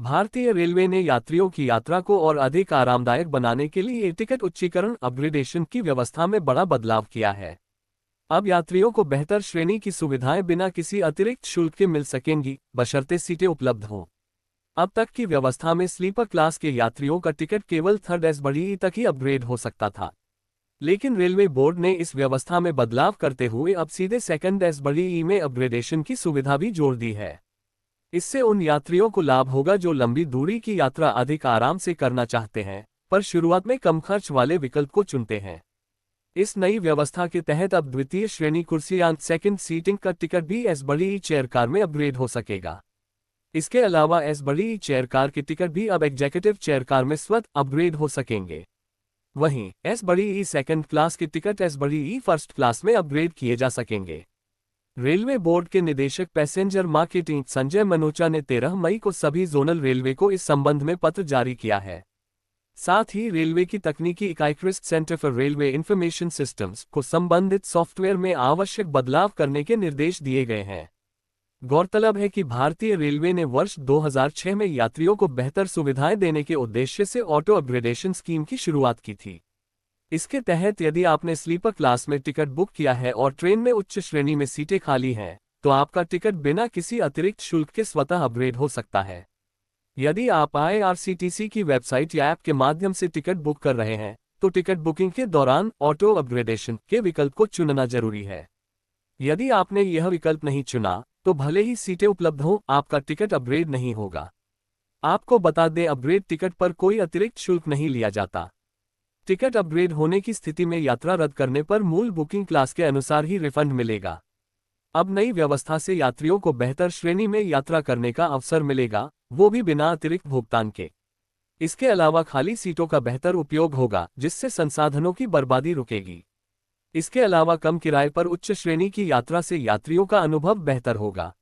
भारतीय रेलवे ने यात्रियों की यात्रा को और अधिक आरामदायक बनाने के लिए टिकट उच्चीकरण अपग्रेडेशन की व्यवस्था में बड़ा बदलाव किया है। अब यात्रियों को बेहतर श्रेणी की सुविधाएं बिना किसी अतिरिक्त शुल्क के मिल सकेंगी, बशर्ते सीटें उपलब्ध हों। अब तक की व्यवस्था में स्लीपर क्लास के यात्रियों का टिकट केवल थर्ड एस बड़ी तक ही अपग्रेड हो सकता था, लेकिन रेलवे बोर्ड ने इस व्यवस्था में बदलाव करते हुए अब सीधे सेकंड एस बड़ी में अपग्रेडेशन की सुविधा भी जोड़ दी है। इससे उन यात्रियों को लाभ होगा जो लंबी दूरी की यात्रा अधिक आराम से करना चाहते हैं, पर शुरुआत में कम खर्च वाले विकल्प को चुनते हैं। इस नई व्यवस्था के तहत अब द्वितीय श्रेणी कुर्सी या सेकंड सीटिंग का टिकट भी एस बड़ी चेयर कार में अपग्रेड हो सकेगा। इसके अलावा एस बड़ी चेयर कार के टिकट भी अब एग्जीक्यूटिव चेयर कार में स्वतः अपग्रेड हो सकेंगे। वहीं एस बड़ी सेकंड क्लास के टिकट एस बड़ी फर्स्ट क्लास में अपग्रेड किए जा सकेंगे। रेलवे बोर्ड के निदेशक पैसेंजर मार्केटिंग संजय मनोचा ने 13 मई को सभी जोनल रेलवे को इस संबंध में पत्र जारी किया है। साथ ही रेलवे की तकनीकी इकाई CRIS centre for railway information systems को संबंधित सॉफ्टवेयर में आवश्यक बदलाव करने के निर्देश दिए गए हैं। गौरतलब है कि भारतीय रेलवे ने वर्ष 2006 में यात्रियों को बेहतर सुविधाएं देने के उद्देश्य से ऑटो अपग्रेडेशन स्कीम की शुरुआत की थी। इसके तहत यदि आपने स्लीपर क्लास में टिकट बुक किया है और ट्रेन में उच्च श्रेणी में सीटें खाली हैं, तो आपका टिकट बिना किसी अतिरिक्त शुल्क के स्वतः अपग्रेड हो सकता है। यदि आप आईआरसीटीसी की वेबसाइट या ऐप के माध्यम से टिकट बुक कर रहे हैं, तो टिकट बुकिंग के दौरान ऑटो अपग्रेडेशन के विकल्प को चुनना जरूरी है। यदि आपने यह विकल्प नहीं चुना, तो भले ही सीटें उपलब्ध हों, आपका टिकट अपग्रेड नहीं होगा। आपको बता दें, अपग्रेड टिकट पर कोई अतिरिक्त शुल्क नहीं लिया जाता। टिकट अपग्रेड होने की स्थिति में यात्रा रद्द करने पर मूल बुकिंग क्लास के अनुसार ही रिफंड मिलेगा। अब नई व्यवस्था से यात्रियों को बेहतर श्रेणी में यात्रा करने का अवसर मिलेगा, वो भी बिना अतिरिक्त भुगतान के। इसके अलावा खाली सीटों का बेहतर उपयोग होगा, जिससे संसाधनों की बर्बादी रुकेगी। इसके अलावा कम किराए पर उच्च श्रेणी की यात्रा से यात्रियों का अनुभव बेहतर होगा।